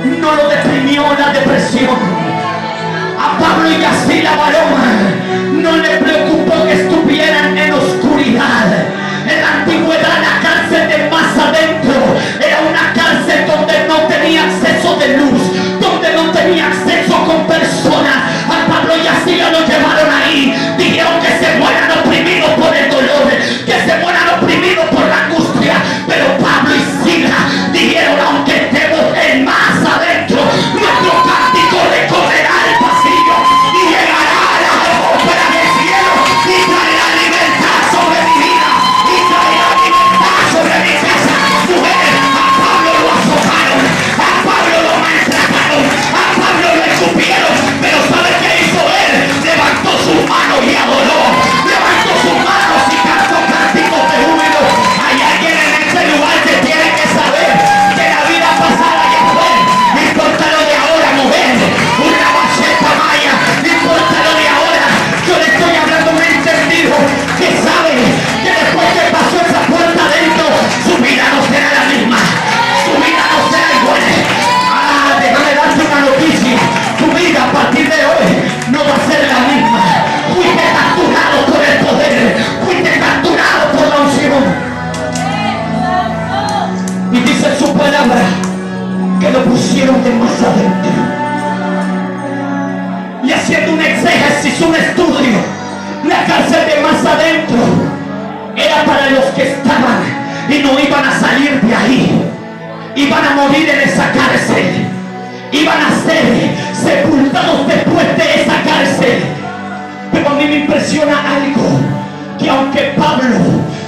no lo deprimió la depresión. A Pablo y a Silas, varón, no le preocupó que estuvieran en oscuridad. En la antigüedad la cárcel de más adentro era una cárcel donde no tenía acceso de luz, donde no tenía acceso con personas. A Pablo y a Silas lo llevaron ahí. Dijeron que se mueran oprimidos por el dolor, que se mueran oprimidos por la angustia. Pero Pablo y Silas dijeron, aunque estemos en más adentro, nuestro cántico recorrerá el pasillo y llegará a las atmósferas del cielo y traerá libertad sobre mi vida y traerá libertad sobre mi casa. Mujeres, a Pablo lo azotaron, a Pablo lo maltrataron, a Pablo lo escupieron, pero ¿sabe qué hizo él? Levantó sus manos y adoró, levantó sus manos y cantó cánticos de júbilo. Hay alguien en este lugar que tiene que saber que la vida pasada ya fue. No importa lo de ahora, mujer, una bacheta maya, no importa lo de ahora. Yo le estoy hablando a un entendido que sabe que después que pasó esa puerta adentro, su vida no será la misma, su vida no será igual. Déjame darte una noticia: tu vida a partir de hoy no va a ser la misma. Fuiste capturado por el poder, fuiste capturado por la unción. Y dice su palabra que lo pusieron de más adentro. Y haciendo un exégesis, un estudio, la cárcel de más adentro era para los que estaban y no iban a salir de ahí. Iban a morir en esa cárcel, iban a ser sepultados después de esa cárcel. Pero a mí me impresiona algo, que aunque Pablo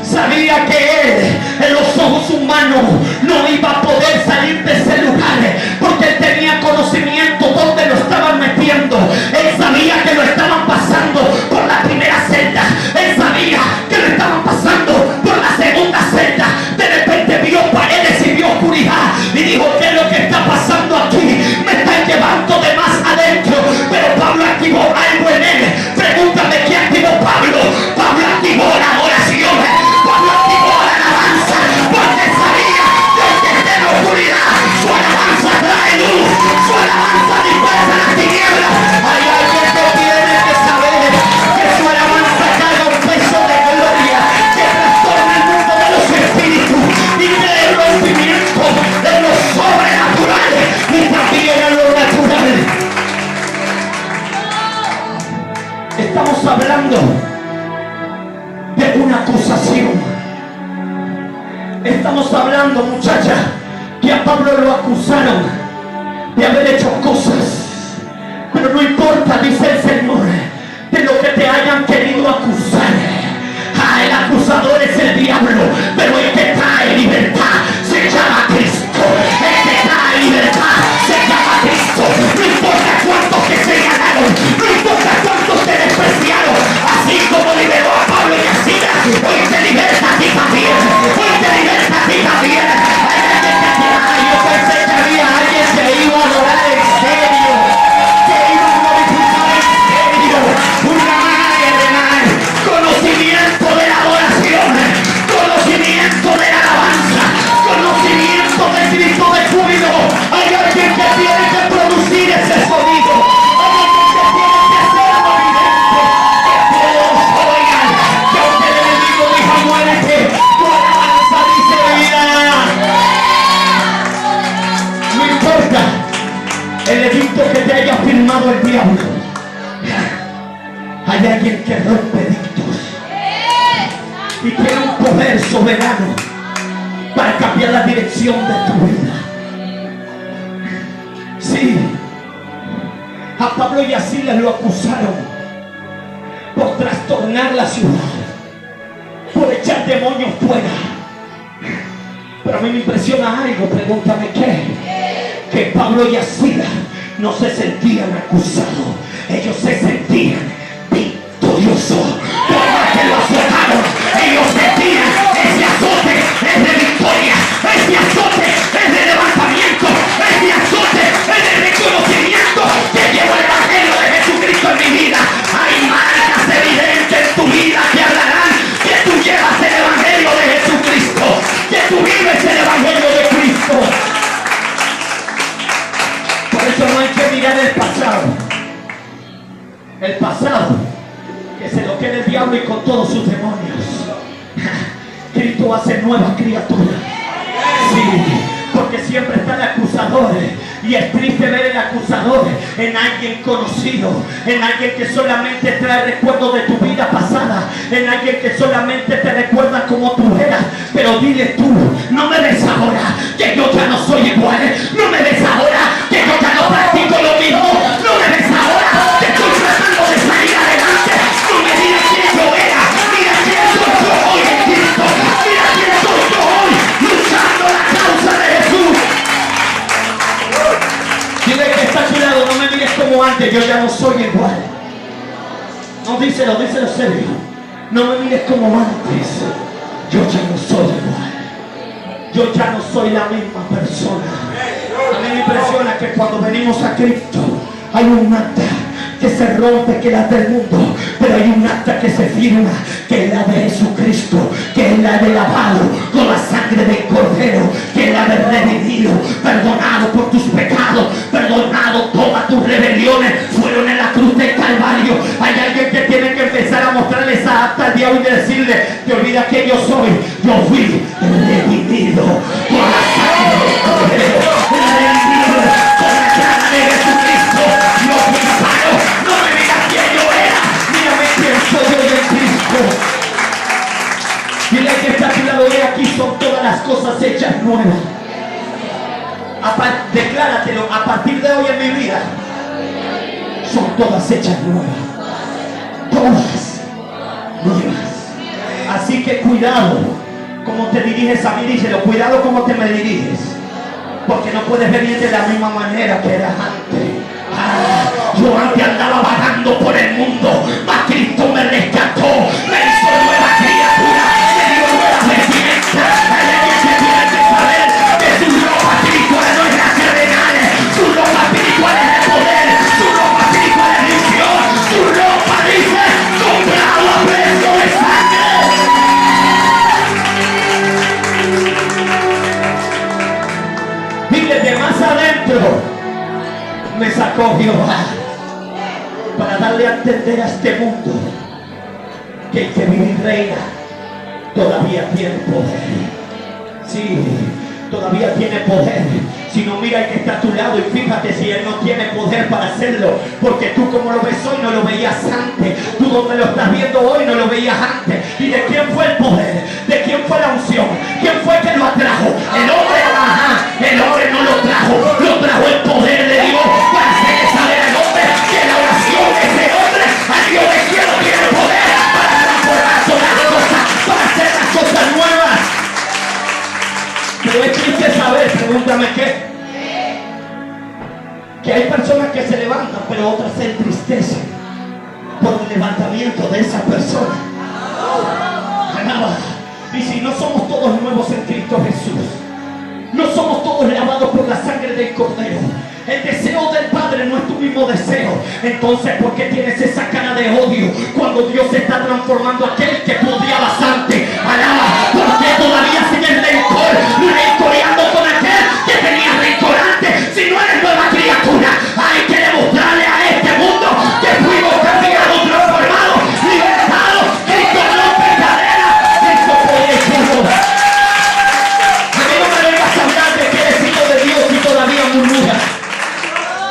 sabía que él en los ojos humanos no iba a poder salir de ese lugar, porque él tenía conocimiento dónde lo estaban metiendo. Él sabía que lo estaban pasando por la primera celda, él sabía que lo estaban pasando por la segunda celda. De repente vio paredes y vio oscuridad y dijo, ¿qué es lo que está pasando aquí? Me están llevando de más adentro. Pero Pablo activó algo en él. Pregúntame qué activó Pablo. Pablo activó la oración, Pablo activó la alabanza, porque sabía que aunque esté en la oscuridad, su alabanza trae luz, su alabanza dispersa las tinieblas. Hay alguien que tiene que saber que su alabanza carga un peso de gloria que trastorna el mundo de los espíritus y trae rompimiento de lo sobrenatural y también a lo natural. Estamos hablando de una acusación. Estamos hablando, muchacha, que a Pablo lo acusaron de haber hecho cosas. Pero no importa, dice el Señor, de lo que te hayan querido acusar. El acusador es el diablo, pero el que trae libertad se llama Cristo. El que trae libertad se llama Cristo. No importa cuántos que se ganaron, no importa cuántos te despreciaron. Así como liberó a Pablo y a Silas, hoy te liberta a ti también. Hoy te liberta a ti también. Yo pensé que había alguien que iba a adorar en serio, que iba a glorificar en serio. Una conocimiento de la adoración, conocimiento de la alabanza, conocimiento del grito de júbilo. Hay alguien que tiene que producir ese sonido. Hay alguien que tiene que hacer evidente que todos oigan que aunque el enemigo dijo muérete, tu alabanza dice vida. No importa el edicto que te haya firmado el diablo. Hay alguien que rompe edictos y tiene un poder soberano para cambiar la dirección de tu vida. Sí, a Pablo y a Silas lo acusaron por trastornar la ciudad, por echar demonios fuera. Pero a mí me impresiona algo, pregúntame qué. Que Pablo y a Silas no se sentían acusados, ellos se sentían victoriosos. Por más que lo azotaron, ellos sentían ese azote es de victoria, ese azote es de levantamiento, ese azote es de reconocimiento que llevo el evangelio de Jesucristo en mi vida. Hay marcas evidentes en tu vida que hablarán que tú llevas el evangelio de Jesucristo, que tú vives el evangelio de Cristo. Por eso no hay que mirar el pasado. El pasado, que se lo quede el diablo y con todos sus demonios. Cristo hace nuevas criaturas. Sí, porque siempre está el acusador. Y es triste ver el acusador en alguien conocido, en alguien que solamente trae recuerdos de tu vida pasada, en alguien que solamente te recuerda como tú eras. Pero dile tú, no me ves ahora que yo ya no soy igual, no me ves ahora que yo ya no practico lo mismo, no me ves ahora que estoy tratando de salir adelante. No me digas quién yo era, mira quién soy yo hoy en Cristo, mira quién soy yo hoy luchando la causa de Jesús. Dile que está a tu lado, no me mires como antes, yo ya no soy igual. No, díselo serio. No me mires como antes, yo ya no soy igual. Yo ya no soy la misma persona. A mí me impresiona que cuando venimos a Cristo hay un acta que se rompe, que es la del mundo, pero hay un acta que se firma, que es la de Jesucristo, que es la de lavado con la sangre del Cordero, que es la de redimido, perdonado por tus pecados, perdonado todas tus rebeliones, fueron en la cruz del Calvario. Hay alguien que tiene que empezar a mostrarle esa acta al diablo y decirle, te olvidas que yo soy, yo fui redimido por la sangre del Cordero, redimido por la sangre de Jesucristo. Yo fui sano, no me digas quién yo era, mírame quién soy yo en Cristo. Dile que está a tu lado, de aquí son todas las cosas hechas nuevas. Decláratelo, a partir de hoy en mi vida son todas hechas nuevas. Todas nuevas. Así que cuidado como te diriges a mí, díselo, cuidado como te me diriges, porque no puedes venir de la misma manera que eras antes. Yo antes andaba vagando por el mundo, mas Cristo me rescató, me hizo nueva criatura, me dio nueva vestimenta. Hay alguien que tiene que saber que su ropa espiritual no es la cardenal, su ropa espiritual es el poder, su ropa espiritual es visión, su ropa dice comprado a precio de sangre. Y desde más adentro me sacó Jehová para darle a entender a este mundo que el que vive y reina todavía tiene poder. Sí, todavía tiene poder. Si no, mira el que está a tu lado y fíjate si él no tiene poder para hacerlo, porque tú como lo ves hoy no lo veías antes, tú donde lo estás viendo hoy no lo veías antes. ¿Y de quién fue el poder? ¿De quién fue la unción? ¿Quién fue que lo atrajo? El hombre, el hombre no lo trajo el poder de Dios para hacerle saber al hombre que la oración de ese hombre al Dios del cielo tiene poder para transformar todas las cosas, para hacer las cosas nuevas. Pero es triste saber, pregúntame qué, que hay personas que se levantan pero otras se entristecen por el levantamiento de esa persona. Y si no somos todos nuevos en Cristo Jesús, no somos todos lavados por la sangre del Cordero, el deseo del Padre no es tu mismo deseo, entonces ¿por qué tienes esa cara de odio cuando Dios está transformando a aquel que tú odiabas antes? Alaba, ¿por qué todavía sigues rencoreando con aquel que tenía rencor antes? Si no eres nueva criatura, hay que demostrarle a este mundo que fuimos cambiados, transformados, libertados. Cristo rompe cadenas, Cristo pone todo. A mí no me vengas a hablar de que eres hijo de Dios y todavía murmuras.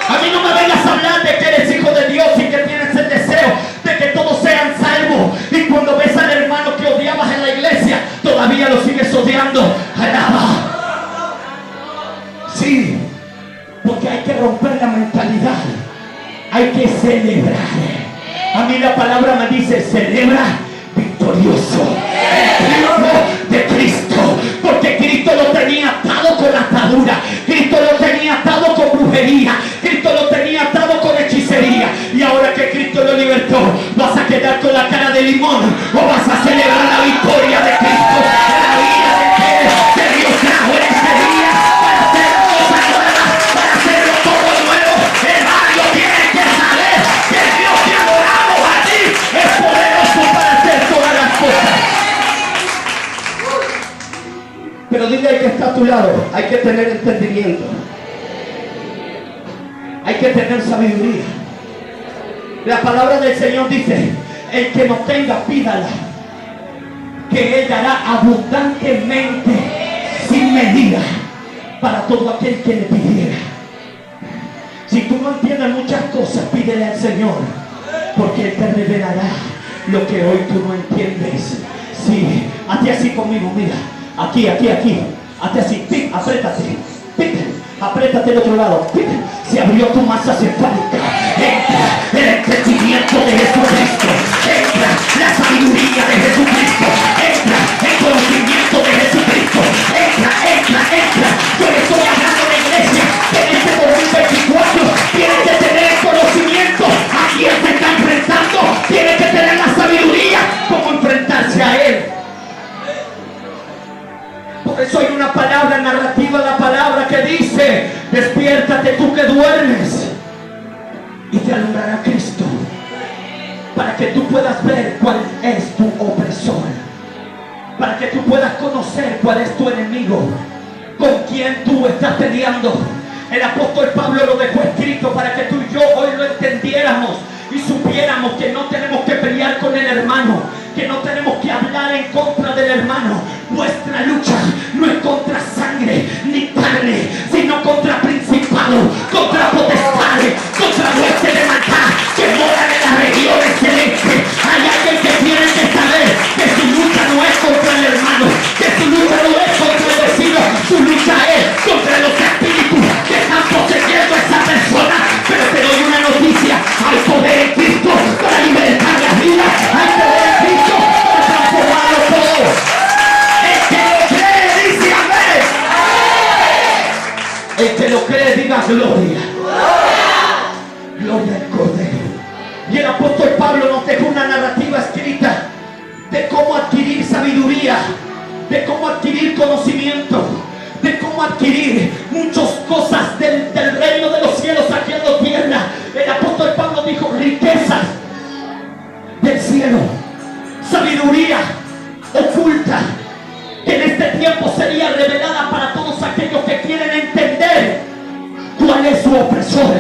A mí no me vengas a hablar de que eres hijo de Dios y que tienes el deseo de que todos sean salvos. Y cuando ves al hermano que odiabas en la iglesia, todavía lo sigues odiando. Alaba. Sí, porque hay que romper la mentalidad. Hay que celebrar. A mí la palabra me dice, celebra victorioso el triunfo de Cristo. Porque Cristo lo tenía atado con atadura. Cristo lo tenía atado con brujería. Cristo lo tenía atado con hechicería. Y ahora que Cristo lo libertó, ¿vas a quedar con la cara de limón o vas a celebrar la victoria de Cristo en la vida que Dios trajo en ese día para hacer cosas nuevas, para hacerlo todo nuevo? Hermano, tienes que saber que Dios te adoramos a ti, es poderoso para hacer todas las cosas. Pero dile al que está a tu lado, hay que tener entendimiento. Hay que tener sabiduría. La palabra del Señor dice: el que no tenga, pídala, que Él dará abundantemente, sin medida, para todo aquel que le pidiera. Si tú no entiendes muchas cosas, pídele al Señor, porque Él te revelará lo que hoy tú no entiendes. Sí, hazte así conmigo, mira, aquí, hazte así, pip, apriétate, pip, apriétate del otro lado, pip. Se abrió tu masa cefálica. Entra el entendimiento de Jesucristo, entra la sabiduría de Jesucristo, entra el conocimiento de Jesucristo, entra. Yo le estoy hablando de la iglesia que en este 2024 tiene que tener el conocimiento a quien se está enfrentando, tiene que tener la sabiduría cómo enfrentarse a Él. Por eso hay una palabra narrativa, la palabra que dice: despiértate tú que duermes, y te alumbrará Cristo, para que tú puedas ver cuál es tu opresor, para que tú puedas conocer cuál es tu enemigo, con quién tú estás peleando. El apóstol Pablo lo dejó escrito para que tú y yo hoy lo entendiéramos y supiéramos que no tenemos que pelear con el hermano, que no tenemos que hablar en contra del hermano. Nuestra lucha no es contra sangre ni carne, sino contra principados, contra potestades, contra huestes de maldad que moran en las regiones celestes. Hay alguien que tiene que saber que su lucha no es contra el hermano, que su lucha no es contra el vecino, su lucha es contra los espíritus que están poseyendo a esa persona. Pero te doy una noticia: hay poder en Cristo para libertar las vidas, hay poder en Cristo para transformarlo todo. El que lo cree dice amén. El que lo cree diga gloria. Gloria al Cordero. Y el apóstol Pablo nos dejó una narrativa escrita de cómo adquirir sabiduría, de cómo adquirir conocimiento, de cómo adquirir muchas cosas del reino de los cielos aquí en la tierra. El apóstol Pablo dijo: riquezas del cielo, sabiduría oculta, que en este tiempo sería revelada para todos aquellos que quieren entender cuál es su opresor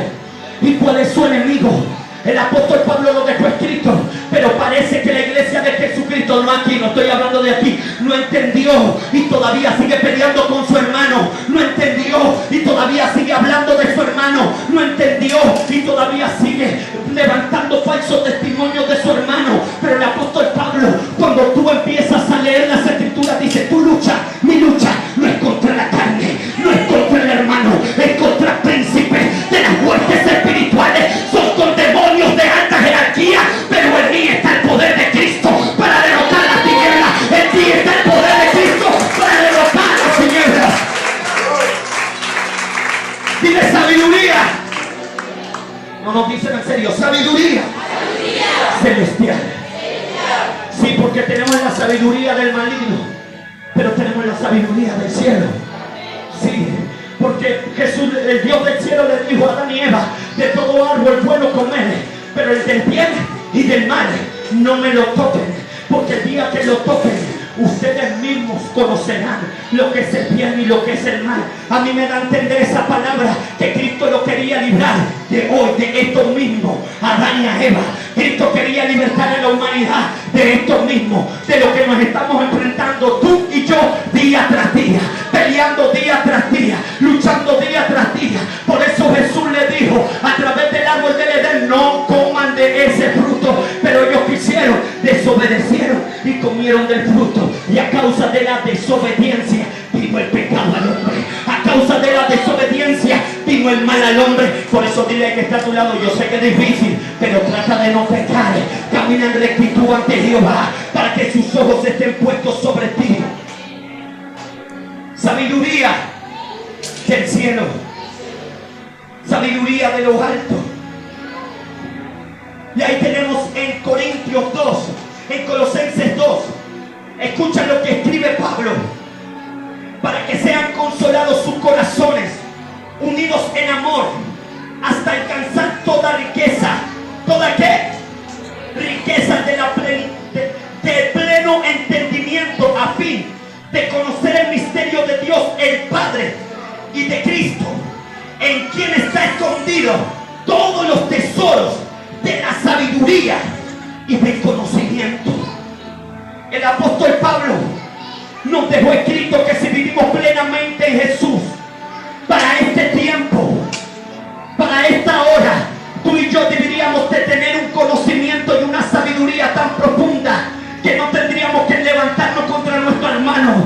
y cuál es su enemigo. El apóstol Pablo lo dejó escrito, pero parece que la iglesia de Jesucristo, no aquí, no estoy hablando de aquí, no entendió y todavía sigue peleando con su hermano, no entendió y todavía sigue hablando de su hermano, no entendió y todavía sigue levantando falsos testimonios de su hermano. Pero el apóstol Pablo, cuando tú empiezas a leer las escrituras, dice: tu lucha, mi lucha, no es contra la carne, no es contra el hermano, es contra príncipes de las huestes espirituales, son con demonios de alta jerarquía. Pero en mí está el poder de Cristo para derrotar las tinieblas, en ti está el poder de Cristo para derrotar las tinieblas. Dile sabiduría. No nos dicen en serio, sabiduría celestial. Sí, porque tenemos la sabiduría del maligno, pero tenemos la sabiduría del cielo. Sí, porque Jesús, el Dios del cielo, le dijo a Adán y Eva: de todo árbol bueno comer, pero el del bien y del mal no me lo toquen, porque el día que lo toquen, ustedes mismos conocerán lo que es el bien y lo que es el mal. A mí me da a entender esa palabra que Cristo lo quería librar de hoy, de esto mismo, a Adán y a Eva. Cristo quería libertar a la humanidad de esto mismo, de lo que nos estamos enfrentando tú y yo día tras día, peleando día tras día, luchando día tras día. Por eso Jesús le dijo a través del árbol del Edén: no coman de ese fruto. Pero ellos quisieron, desobedecieron y comieron del fruto, y a causa de la desobediencia vino el pecado al hombre, a causa de la desobediencia vino el mal al hombre. Por eso dile que está a tu lado: yo sé que es difícil, pero trata de no pecar, camina en rectitud ante Jehová, para que sus ojos estén puestos sobre ti. Sabiduría del cielo, sabiduría de lo alto. Y ahí tenemos en Corintios 2, en Colosenses 2, escucha lo que escribe Pablo: para que sean consolados sus corazones, unidos en amor, hasta alcanzar toda riqueza. ¿Toda qué? Riqueza de pleno entendimiento, a fin de conocer el misterio de Dios el Padre y de Cristo, en quien está escondido todos los tesoros de la sabiduría y del conocimiento. El apóstol Pablo nos dejó escrito que si vivimos plenamente en Jesús, para este tiempo, para esta hora, tú y yo deberíamos de tener un conocimiento y una sabiduría tan profunda que no tendríamos que levantarnos contra nuestro hermano,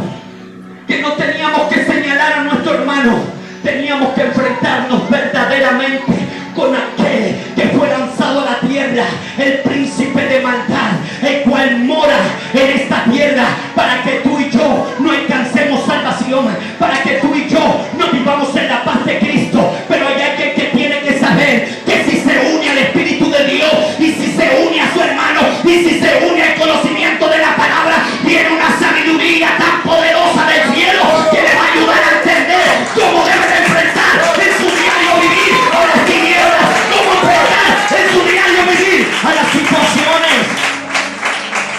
que no teníamos que señalar a nuestro hermano, teníamos que enfrentarnos verdaderamente con aquel que fue lanzado a la tierra, el príncipe de maldad, el cual mora en esta tierra, para que tú y yo no alcancemos salvación, para que tú y yo no vivamos en la paz de Cristo. Pero hay alguien que tiene que saber que si se une al Espíritu de Dios, y si se une a su hermano, y si se une al conocimiento de la palabra, viene una sabiduría tan poderosa del cielo que le va a ayudar a entender cómo debe de enfrentar en su diario vivir a las tinieblas, cómo enfrentar en su diario vivir a las situaciones.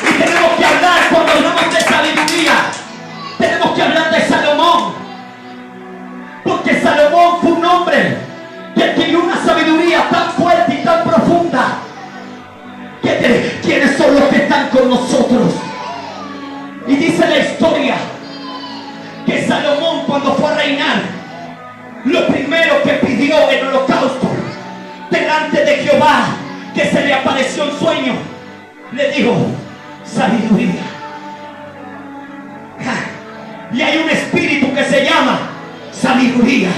Y tenemos que hablar, cuando hablamos de sabiduría, tenemos que hablar de Salomón, porque Salomón fue un hombre que tiene una sabiduría tan fuerte y tan profunda. ¿Quiénes son los que están con nosotros? Y dice la historia que Salomón, cuando fue a reinar, lo primero que pidió en holocausto delante de Jehová, que se le apareció en sueño, le dijo: sabiduría. Y hay un espíritu que se llama sabiduría,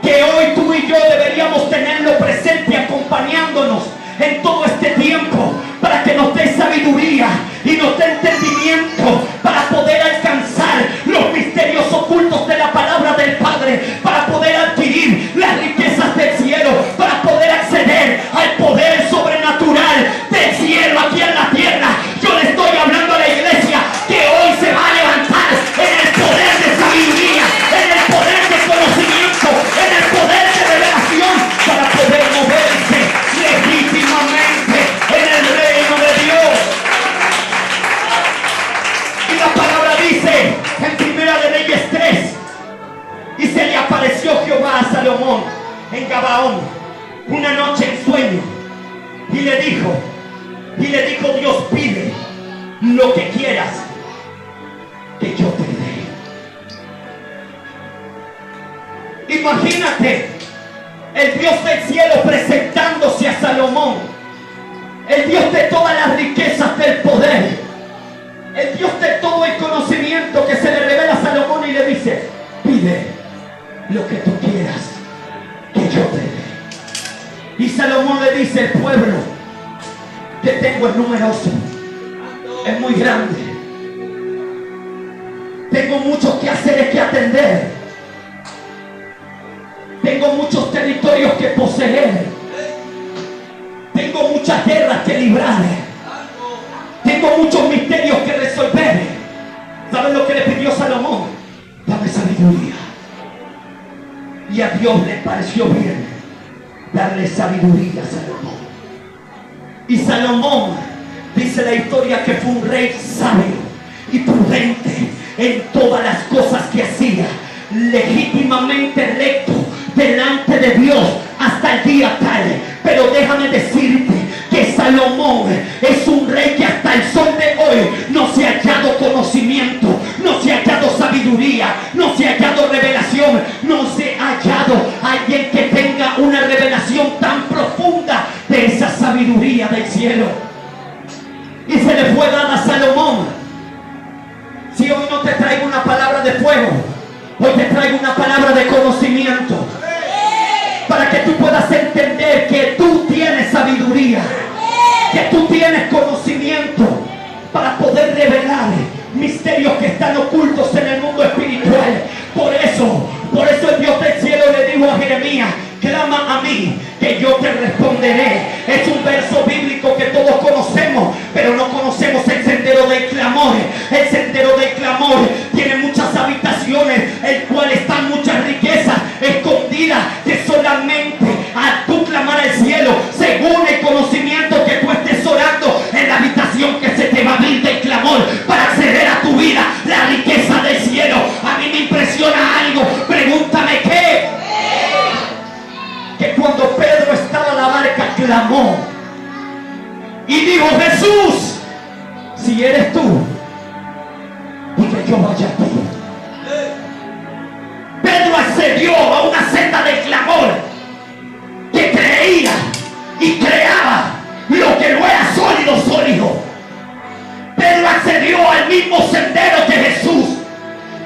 que hoy tú y yo deberíamos tenerlo presente, acompañándonos en todo este tiempo, para que nos dé sabiduría y nos dé entendimiento para poder alcanzar los misterios ocultos de la palabra del Padre, para poder adquirir las riquezas del cielo, para poder acceder al poder sobrenatural del cielo aquí en la tierra. Yo le estoy hablando a la iglesia que hoy se va a levantar en el poder de sabiduría, en el poder de conocimiento, en el poder de revelación, para poder moverse legítimamente en el reino de Dios. Y la palabra dice en Primera de Reyes 3: y se le apareció Jehová a Salomón en Gabaón una noche en sueño, y le dijo Dios: pide lo que quieras, que yo te dé. Imagínate el Dios del cielo presentándose a Salomón, el Dios de todas las riquezas del poder, el Dios de todo el conocimiento, que se le revela a Salomón y le dice: pide lo que tú quieras, que yo te dé. Y Salomón le dice: el pueblo que tengo es numeroso, es muy grande, tengo muchos quehaceres que atender, tengo muchos territorios que poseer, tengo muchas guerras que librar, tengo muchos misterios que resolver. ¿Saben lo que le pidió Salomón? Dame sabiduría. Y a Dios le pareció bien darle sabiduría a Salomón. Y Salomón, dice la historia, que fue un rey sabio y prudente en todas las cosas que hacía, legítimamente recto delante de Dios hasta el día tal. Pero déjame decirte que Salomón es un rey que hasta el sol de hoy no se ha hallado conocimiento, no se ha hallado sabiduría, no se ha hallado revelación, no se ha hallado alguien que tenga una revelación tan profunda de esa sabiduría del cielo. Y se le fue dada a Salomón. Si hoy no te traigo una palabra de fuego, hoy te traigo una palabra de conocimiento, para que tú puedas entender que tú tienes sabiduría, que tú tienes conocimiento, para poder revelar misterios que están ocultos en el mundo espiritual. Por eso el Dios del cielo le dijo a Jeremías: clama a mí, que yo te responderé. Es un verso bíblico que todos conocemos, pero no conocemos el sendero del clamor. El sendero del clamor tiene muchas habitaciones, el cual están muchas riquezas escondidas, que solamente al tú clamar al cielo, según el conocimiento que tú estés orando, en la habitación que se te va a abrir del clamor para acceder a tu vida, la riqueza del cielo. A mí me impresiona algo, pregúntame qué. Que cuando Pedro está clamó y dijo: Jesús, si eres tú, y que yo vaya a ti. Pedro accedió a una senda de clamor que creía y creaba lo que no era sólido, sólido. Pedro accedió al mismo sendero que Jesús.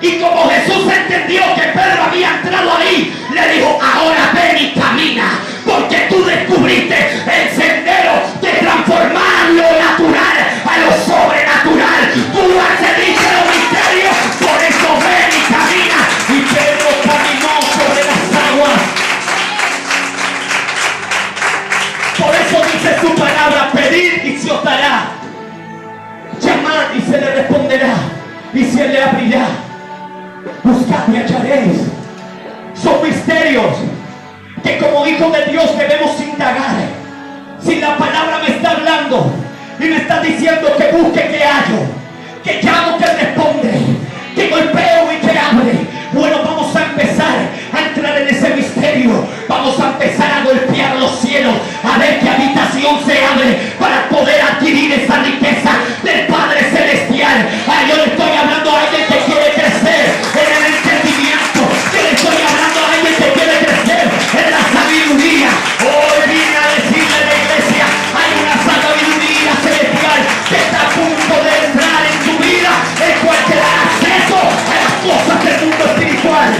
Y como Jesús entendió que Pedro había entrado ahí, le dijo: ahora ven y camina, porque tú descubriste el sendero de transformar lo natural a lo sobrenatural. Tú accediste a los misterios, por eso ven y camina. Y Pedro caminó sobre las aguas. Por eso dice su palabra: pedid y se os dará, llamad y se le responderá, y se le abrirá. Buscad y hallaréis. Son misterios que como hijos de Dios debemos indagar. Si la palabra me está hablando y me está diciendo que busque, que hallo, que llamo, que responde, que golpeo y que abre, bueno, vamos a empezar a entrar en ese misterio. Vamos a empezar a golpear los cielos, a ver qué habitación se abre para poder adquirir esa riqueza del Padre Celestial. Yo le estoy hablando a alguien que quiere crecer en el entendimiento. Yo le estoy hablando a alguien que quiere crecer en la sabiduría. Hoy vine a decirle a la iglesia: hay una sabiduría celestial que está a punto de entrar en tu vida, el cual te da acceso a las cosas del mundo espiritual.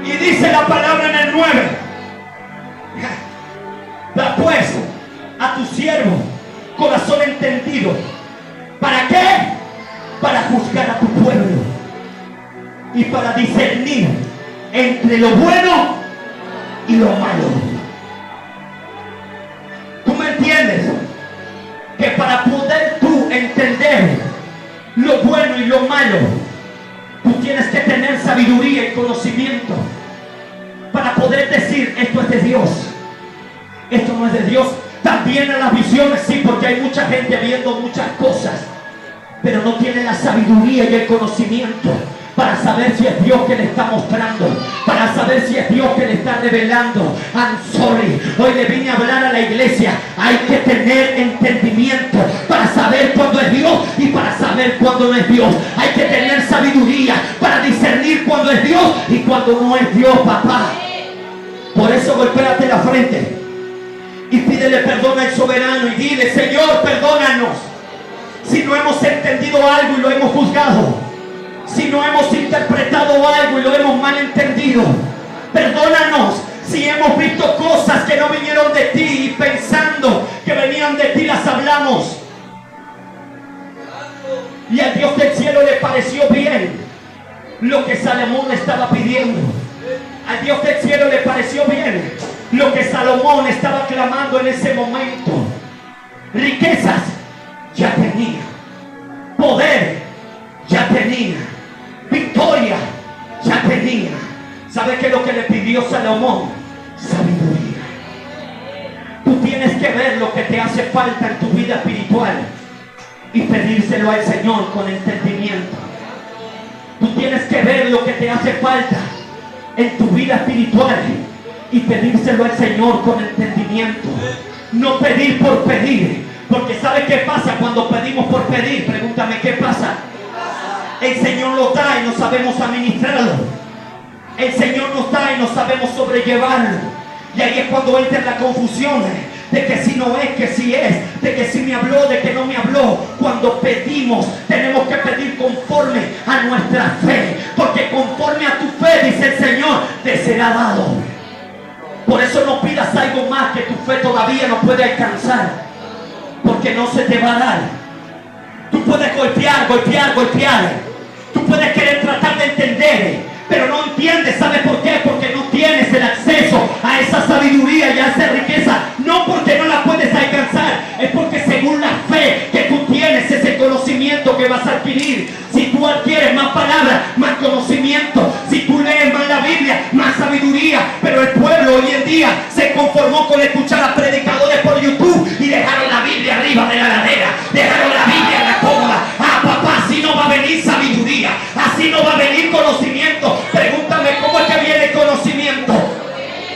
Y dice la palabra en el 9: da pues a tu siervo corazón entendido. ¿Para qué? Para juzgar a tu pueblo y para discernir entre lo bueno y lo malo. ¿Tú me entiendes? Que para poder tú entender lo bueno y lo malo, tú tienes que tener sabiduría y conocimiento para poder decir: esto es de Dios, esto no es de Dios. También en las visiones, sí, porque hay mucha gente viendo muchas cosas, pero no tiene la sabiduría y el conocimiento para saber si es Dios que le está mostrando, para saber si es Dios que le está revelando. I'm sorry, hoy le vine a hablar a la iglesia: hay que tener entendimiento para saber cuándo es Dios y para saber cuándo no es Dios. Hay que tener sabiduría para discernir cuándo es Dios y cuándo no es Dios, papá. Por eso golpéate la frente y pídele perdón al soberano y dile: Señor, perdónanos si no hemos entendido algo y lo hemos juzgado, si no hemos interpretado algo y lo hemos malentendido. Perdónanos si hemos visto cosas que no vinieron de ti y pensando que venían de ti las hablamos. Y al Dios del cielo le pareció bien lo que Salomón estaba pidiendo. Al Dios del cielo le pareció bien lo que Salomón estaba clamando en ese momento. Riquezas ya tenía, poder ya tenía, victoria ya tenía. ¿Sabe qué es lo que le pidió Salomón? Sabiduría. Tú tienes que ver lo que te hace falta en tu vida espiritual y pedírselo al Señor con entendimiento. Tú tienes que ver lo que te hace falta en tu vida espiritual y pedírselo al Señor con entendimiento. No pedir por pedir, porque ¿sabe qué pasa cuando pedimos por pedir? Pregúntame, ¿qué pasa? El Señor nos da y no sabemos administrarlo. El Señor nos da y no sabemos sobrellevarlo. Y ahí es cuando entra la confusión de que si no es, que si es, de que si me habló, de que no me habló. Cuando pedimos, tenemos que pedir conforme a nuestra fe, porque conforme a tu fe, dice el Señor, te será dado. Por eso no pidas algo más que tu fe todavía no puede alcanzar, porque no se te va a dar. Tú puedes golpear. Tú puedes querer tratar de entender, pero no entiendes. ¿Sabes por qué? Porque no tienes el acceso a esa sabiduría y a esa riqueza. No porque no la puedes alcanzar, es porque según la fe que tú tienes, ese conocimiento que vas a adquirir. Si tú adquieres más palabras, más conocimiento. Si tú lees más la Biblia, más sabiduría. Pero el pueblo hoy en día se conformó con escuchar a predicadores por YouTube y dejaron la Biblia arriba de la ladera, dejaron la Biblia en la cómoda. Ah, papá, así no va a venir sabiduría, así no va a venir conocimiento. Pregúntame, ¿cómo es que viene el conocimiento?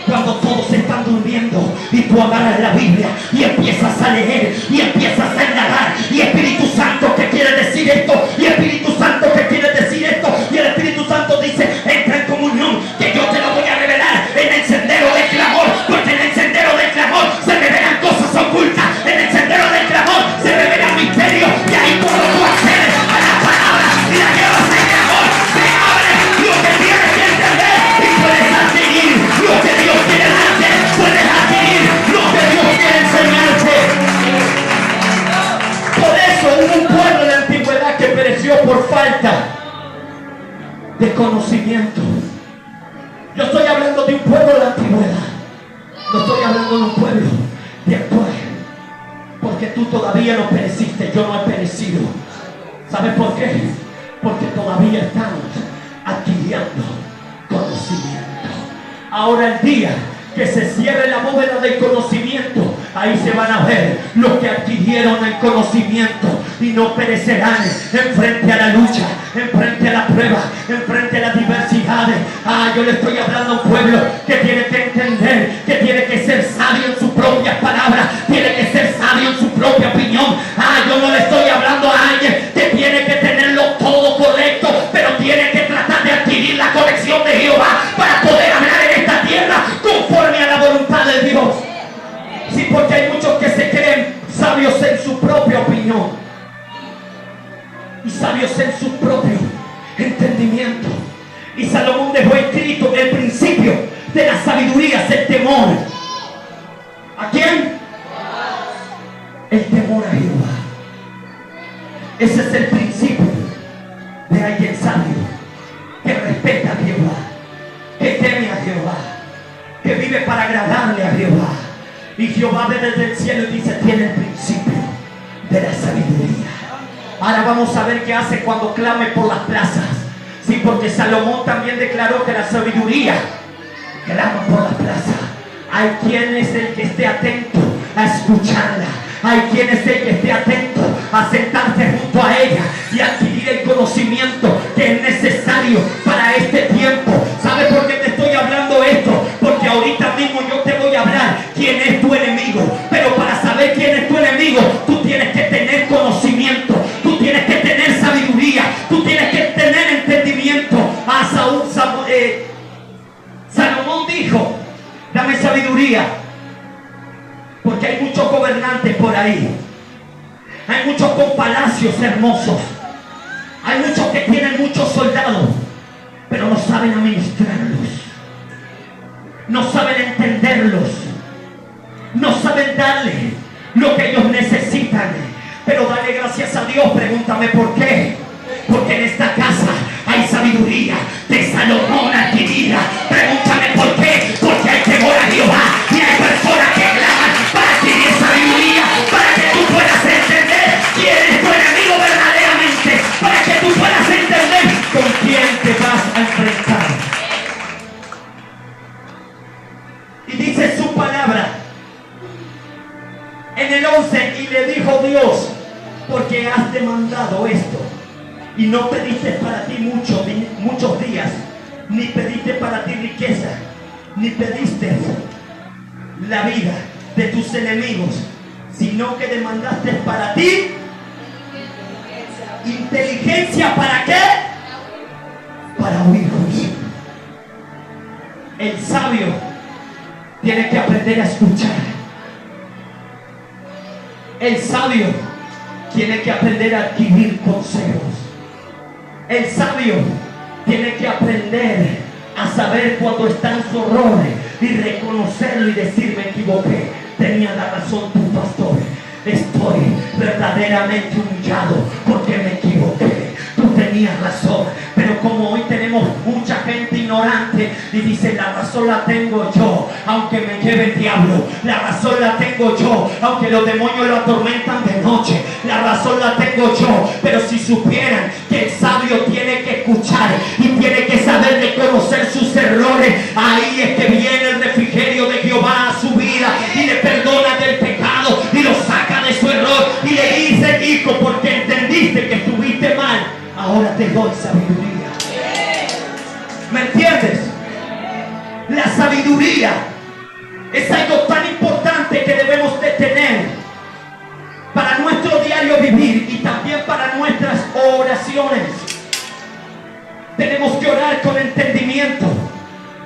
Cuando todos están durmiendo. y tú agarras la Biblia y empiezas a leer y empiezas a indagar, y Espíritu Santo, ¿qué quiere decir esto? Y Espíritu Santo, ¿qué quiere decir esto? Y el Espíritu Santo dice, entra en comunión, que yo te lo voy a revelar en el sendero del clamor, porque en el sendero del clamor se revelan cosas ocultas, en el sendero del clamor se revelan misterios, y ahí cuando tú accedes a la palabra y la llevas en clamor, se abre lo que tienes que entender y puedes adquirir lo que Dios quiere darte, puedes adquirir lo que Dios quiere enseñarte. Por eso hubo un pueblo en la antigüedad que pereció por falta de conocimiento. Yo estoy hablando de un pueblo de la antigüedad, no estoy hablando de un pueblo de actual, porque tú todavía no pereciste, yo no he perecido. ¿Sabes por qué? Porque todavía estamos adquiriendo conocimiento. Ahora el día que se cierre la bóveda del conocimiento, ahí se van a ver los que adquirieron el conocimiento y no perecerán en frente a la lucha, en frente a la prueba, en frente a las diversidades. Yo le estoy hablando a un pueblo que tiene que entender, que tiene que ser sabio en sus propias palabras, tiene que ser sabio en su propia opinión. Yo no le estoy hablando a alguien que tiene que tenerlo todo correcto, pero tiene que tratar de adquirir la conexión de Jehová para poder hablar en esta tierra conforme a la voluntad de Dios. Sí, porque hay muchos que se creen sabios en su propia opinión y sabios en su propio entendimiento. Y Salomón dejó escrito que el principio de la sabiduría es el temor. ¿A quién? El temor a Jehová. Ese es el principio de alguien sabio, que respeta a Jehová, que teme a Jehová, que vive para agradarle a Jehová. Y Jehová ve desde el cielo y dice, tiene el principio de la sabiduría. Ahora vamos a ver qué hace cuando clame por las plazas. Sí, porque Salomón también declaró que la sabiduría clama por las plazas. Hay quien es el que esté atento a escucharla. Hay quien es el que esté atento a sentarse junto a ella y adquirir el conocimiento que es necesario para este tiempo. ¿Sabe por qué te estoy hablando esto? Porque ahorita mismo yo te voy a hablar quién es tu enemigo. Pero para saber quién es tu enemigo, tú tienes que tener conocimiento, tú tienes que tener sabiduría, tú tienes que tener entendimiento. Salomón dijo, dame sabiduría, porque hay muchos gobernantes por ahí, hay muchos con palacios hermosos, hay muchos que tienen muchos soldados, pero no saben administrarlos, no saben entenderlos, no saben darle lo que ellos necesitan. Pero dale gracias a Dios. Pregúntame por qué. Porque en esta casa hay sabiduría de Salomón adquirida. Pregúntame por qué. Porque hay temor a Jehová y hay personas que claman para adquirir sabiduría, para que tú puedas entender quién es tu enemigo verdaderamente, para que tú puedas entender con quién te vas a enfrentar. Y dice su palabra en el 11, y le dijo Dios, porque has demandado esto y no pediste para ti muchos días, ni pediste para ti riqueza, ni pediste la vida de tus enemigos, sino que demandaste para ti inteligencia. ¿Para qué? Para huir juicio. El sabio tiene que aprender a escuchar. El sabio tiene que aprender a adquirir consejos. El sabio tiene que aprender a saber cuando está en su error y reconocerlo y decir, me equivoqué, tenía la razón tu pastor, estoy verdaderamente humillado porque me equivoqué, tú tenías razón. Pero como hoy tenemos mucha gente ignorante y dice, la razón la tengo yo, aunque me lleve el diablo, la razón la tengo yo, aunque los demonios lo atormentan de noche, la razón la tengo yo. Pero si supieran que el sabio tiene que escuchar y tiene que saber reconocer sus errores, ahí es que viene el refrigerio de Jehová a su vida y le perdona del pecado y lo saca de su error y le dice, hijo, porque entendiste que estuviste mal, ahora te doy sabiduría. ¿Me entiendes? La sabiduría es algo tan importante tener para nuestro diario vivir y también para nuestras oraciones. Tenemos que orar con entendimiento.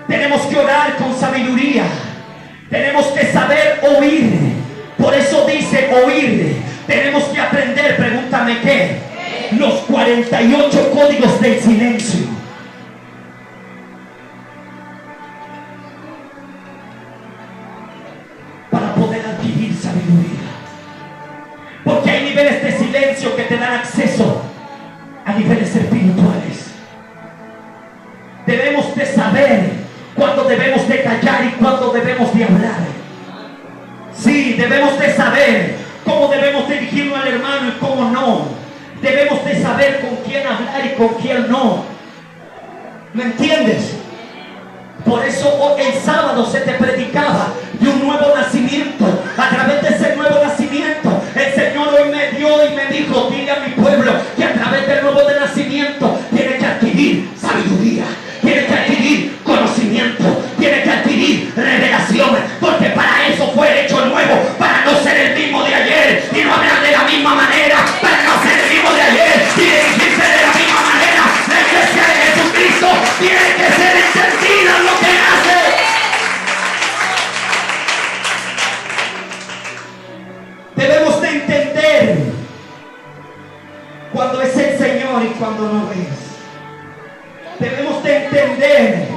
Tenemos que orar con sabiduría. Tenemos que saber oír. Por eso dice oír. Tenemos que aprender, pregúntame qué, los 48 códigos del silencio. Para poder adquirir sabiduría. Porque hay niveles de silencio que te dan acceso a niveles espirituales. Debemos de saber cuándo debemos de callar y cuándo debemos de hablar. Sí, debemos de saber cómo debemos dirigirnos al hermano y cómo no. Debemos de saber con quién hablar y con quién no. ¿Me entiendes? Por eso el sábado se te predicaba de un nuevo nacimiento. A través de ese nuevo nacimiento, el Señor hoy me dio y me dijo: dile a mi pueblo que a través del nuevo nacimiento tiene que adquirir sabiduría, tiene que adquirir conocimiento, tiene que adquirir revelaciones, porque para eso fue hecho nuevo, para no ser el mismo de ayer y no hablar de la misma manera, para no ser el mismo de ayer y dirigirse de la misma manera. La iglesia de Jesucristo tiene que ser entendida en lo que hace. Debemos de entender cuando es el Señor y cuando no es. Debemos de entender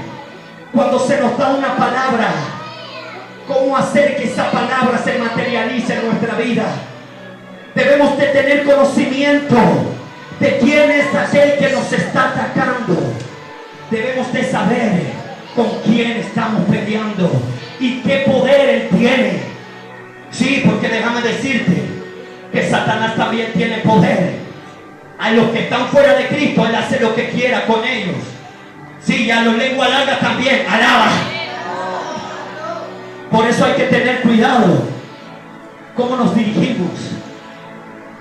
cuando se nos da una palabra, cómo hacer que esa palabra se materialice en nuestra vida. Debemos de tener conocimiento de quién es aquel que nos está atacando. Debemos de saber con quién estamos peleando y qué poder él tiene. Sí, porque déjame decirte que Satanás también tiene poder. A los que están fuera de Cristo, él hace lo que quiera con ellos. Sí, y a los lengua larga también, alaba. Por eso hay que tener cuidado cómo nos dirigimos.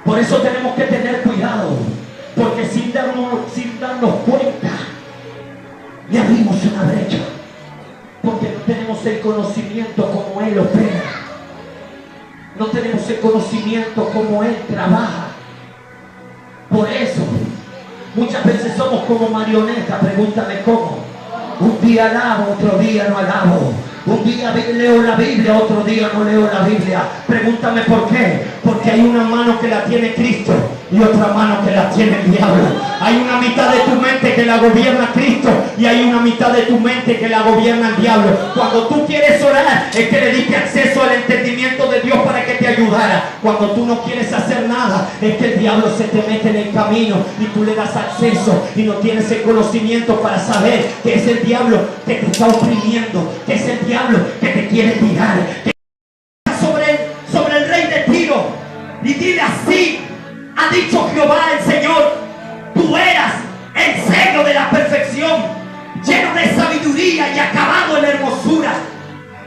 Por eso tenemos que tener cuidado, porque sin darnos cuenta le abrimos una brecha, porque no tenemos el conocimiento como él opera, no tenemos el conocimiento como él trabaja. Por eso muchas veces somos como marionetas. Pregúntame cómo. Un día alabo, otro día no alabo. Un día leo la Biblia, otro día no leo la Biblia. Pregúntame por qué. Porque hay una mano que la tiene Cristo y otra mano que la tiene el diablo. Hay una mitad de tu mente que la gobierna Cristo y hay una mitad de tu mente que la gobierna el diablo. Cuando tú quieres orar, es que le diste acceso al entendimiento de Dios para que te ayudara. Cuando tú no quieres hacer nada, es que el diablo se te mete en el camino y tú le das acceso y no tienes el conocimiento para saber que es el diablo que te está oprimiendo, que es el diablo que te quiere tirar, que sobre el rey de Tiro, y dile así: ha dicho Jehová el Señor, tú eras el sello de la perfección, lleno de sabiduría y acabado en hermosura.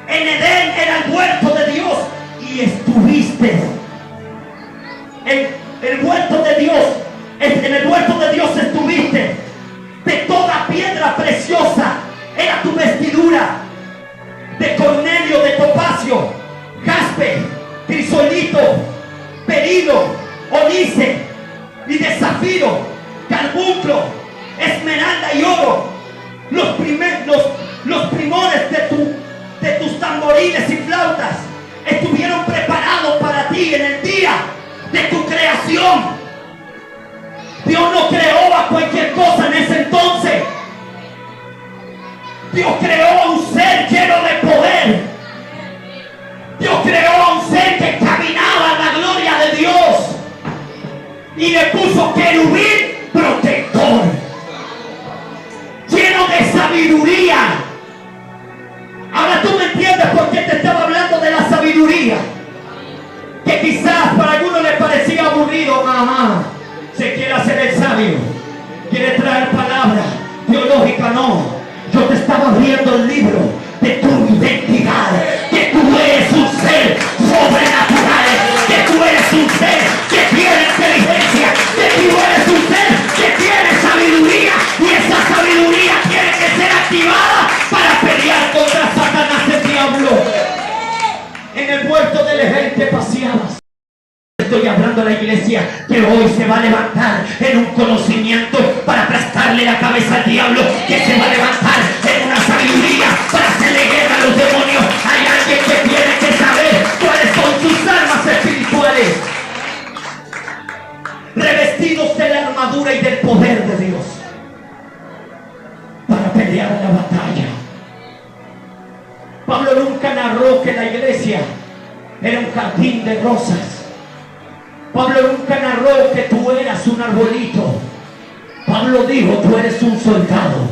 En Edén era el huerto de Dios y estuviste en el huerto de Dios. En el huerto de Dios estuviste. De toda piedra preciosa era tu vestidura, de cornelio, de topacio, jaspe, crisolito, berilo, onice y de zafiro, carbunclo, esmeralda y oro. Los primores de tus tamboriles y flautas estuvieron preparados para ti en el día de tu creación. Dios no creó a cualquier cosa en ese entonces. Dios creó a un ser lleno de poder. Dios creó a un ser que caminaba en la gloria de Dios y le puso querubín protector, lleno de sabiduría. Ahora tú me entiendes por qué te estaba hablando de la sabiduría, que quizás para algunos les parecía aburrido. Se quiere hacer el sabio, quiere traer palabra teológica. No, yo te estaba abriendo el libro de tu identidad, que tú eres un ser sobrenatural, que tú eres un ser que tiene inteligencia, que tú eres un ser que tiene sabiduría, y esa sabiduría tiene que ser activada para pelear contra Satanás, el diablo. En el huerto del Edén solamente paseabas. Estoy hablando a la iglesia que hoy se va a levantar en un conocimiento para aplastarle la cabeza al diablo, que se va a levantar en una sabiduría para hacerle guerra a los demonios. Hay alguien que tiene que saber cuáles son sus armas espirituales, revestidos de la armadura y del poder de Dios para pelear la batalla. Pablo nunca narró que la iglesia era un jardín de rosas. Pablo nunca narró que tú eras un arbolito. Pablo dijo: tú eres un soldado,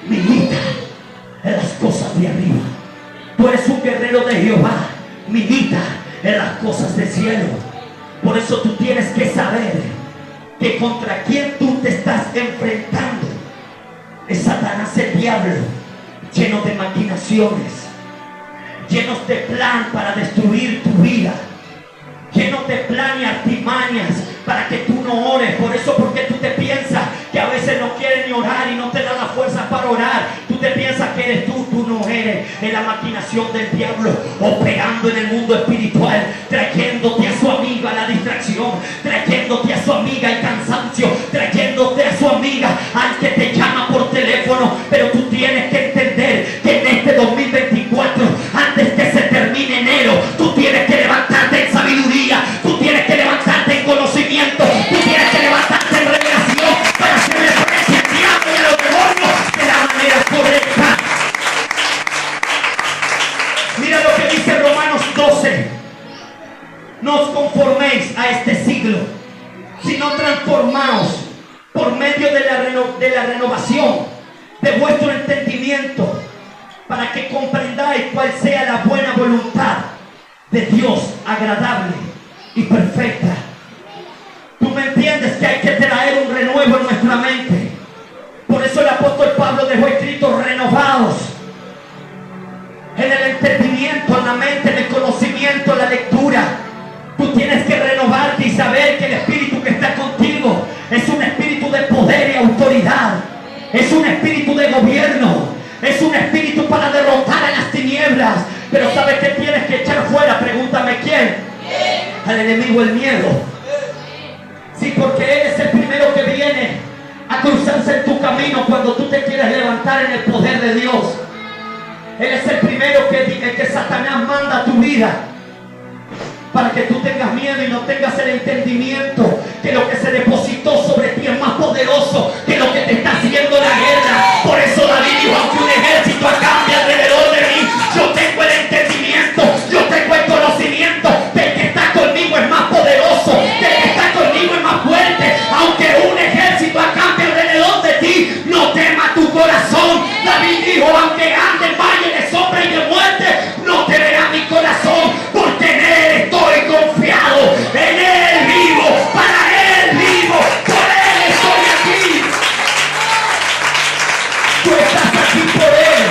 milita en las cosas de arriba. Tú eres un guerrero de Jehová, milita en las cosas del cielo. Por eso tú tienes que saber que contra quien tú te estás enfrentando es Satanás, el diablo, lleno de maquinaciones, llenos de plan para destruir tu vida, llenos de plan y artimañas para que tú no ores. Por eso, porque tú te piensas que a veces no quieres ni orar y no te da la fuerza para orar. Tú te piensas que eres tú no eres. Es la maquinación del diablo operando en el mundo espiritual, trayéndote a su amiga la distracción, trayéndote a su amiga el cansancio, trayéndote a su amiga al que te llama por teléfono. Pero tú tienes que entender que en este 2024, antes que se termine enero, tú tienes que levantarte en sabiduría, tú tienes que levantarte en conocimiento, tú tienes que levantarte en revelación para hacerle frente al diablo y a los demonios de la manera correcta. Mira lo que dice Romanos 12: no os conforméis a este siglo, sino transformaos por medio de la renovación de vuestro entendimiento, para que comprendáis cuál sea la buena voluntad de Dios, agradable y perfecta. Tú me entiendes que hay que traer un renuevo en nuestra mente. Por eso el apóstol Pablo dejó escrito: renovados en el entendimiento, en la mente, en el conocimiento, en la lectura. Tú tienes que renovarte y saber que el espíritu que está contigo es un espíritu de poder y autoridad, es un espíritu de gobierno, es un espíritu para derrotar a las tinieblas. Pero ¿sabes qué tienes que echar fuera? Pregúntame, ¿quién? Al enemigo, el miedo. Sí, porque él es el primero que viene a cruzarse en tu camino cuando tú te quieres levantar en el poder de Dios. Él es el primero que Satanás manda a tu vida, para que tú tengas miedo y no tengas el entendimiento que lo que se depositó sobre ti es más poderoso que lo que te está haciendo la guerra. Por eso David dijo: aunque un ejército acampe alrededor de mí, yo tengo el entendimiento, yo tengo el conocimiento de que está conmigo es más poderoso, de que está conmigo es más fuerte. Aunque un ejército acampe alrededor de ti, no tema tu corazón. David dijo: aunque ande en valle de sombra y de muerte, no temerá mi corazón, porque en él estoy confiado, en él vivo, para él vivo, por él estoy aquí. Tú estás aquí por él.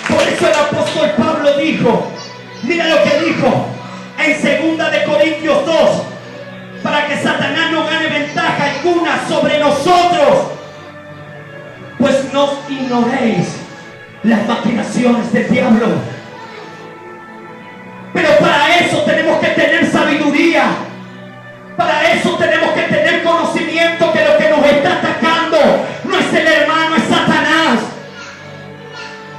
Por eso el apóstol Pablo dijo, mira lo que dijo en 2 de Corintios 2: para que Satanás no gane ventaja alguna sobre nosotros, pues no ignoréis las maquinaciones del diablo. Pero para eso tenemos que tener sabiduría, para eso tenemos que tener conocimiento, que lo que nos está atacando no es el hermano, es Satanás.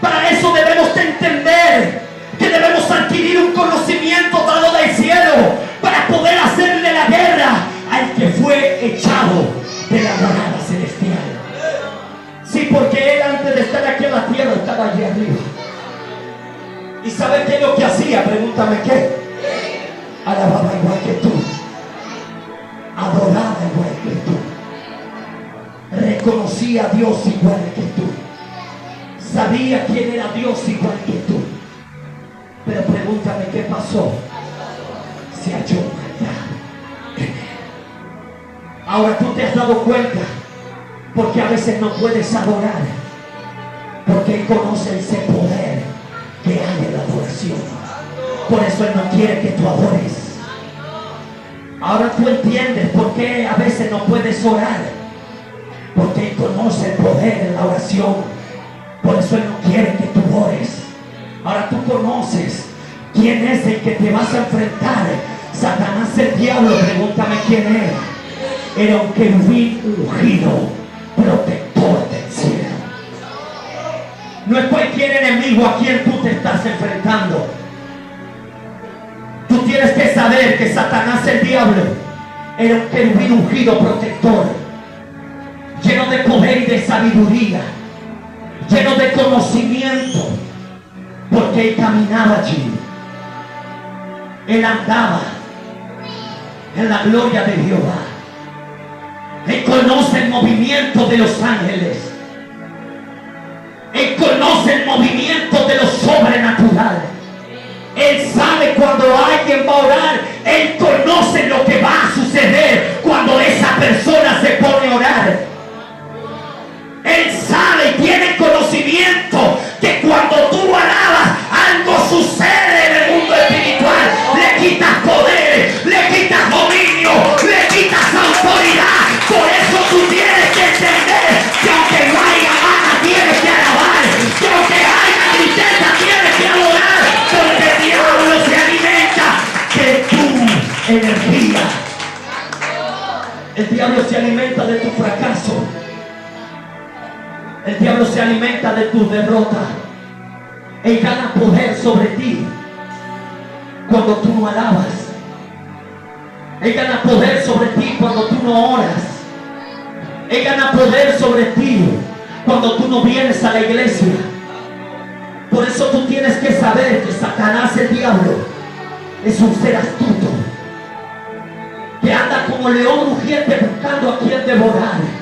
Para eso debemos de entender que debemos adquirir un conocimiento dado del cielo para poder hacerle la guerra al que fue echado de la morada celestial. Sí, porque él, antes de estar aquí en la tierra, estaba allí arriba. ¿Y sabes qué es lo que hacía? Pregúntame, ¿qué? Alababa igual que tú, adoraba igual que tú, reconocía a Dios igual que tú, sabía quién era Dios igual que tú. Pero pregúntame, ¿qué pasó? Se halló maldad en él. Ahora tú te has dado cuenta porque a veces no puedes adorar, porque él conoce ese poder que hay en la adoración. Por eso él no quiere que tú adores. Ahora tú entiendes por qué a veces no puedes orar, porque él conoce el poder en la oración. Por eso él no quiere que tú ores. Ahora tú conoces quién ¿Quién es el que te vas a enfrentar? Satanás, el diablo, pregúntame quién era. Era un querubín ungido, protector del cielo. No es cualquier enemigo a quien tú te estás enfrentando. Tú tienes que saber que Satanás, el diablo, era un querubín ungido, protector, lleno de poder y de sabiduría, lleno de conocimiento, porque él caminaba allí. Él andaba en la gloria de Jehová. Él conoce el movimiento de los ángeles. Él conoce el movimiento de lo sobrenatural. Él sabe cuando alguien va a orar. Él conoce lo que va a suceder cuando esa persona se pone a orar. Él sabe y tiene conocimiento que cuando tú alabas, algo sucede en el mundo espiritual. Le quitas poder, le quitas dominio, le quitas autoridad. Por eso tú tienes que entender que aunque no haya ganas, tienes que alabar. Que aunque haya tristeza, tienes que adorar. Porque el diablo se alimenta de tu energía. El diablo se alimenta de tu fracaso. El diablo se alimenta de tu derrota. Él gana poder sobre ti cuando tú no alabas. Él gana poder sobre ti cuando tú no oras. Él gana poder sobre ti cuando tú no vienes a la iglesia. Por eso tú tienes que saber que Satanás, el diablo, es un ser astuto que anda como león rugiente buscando a quien devorar.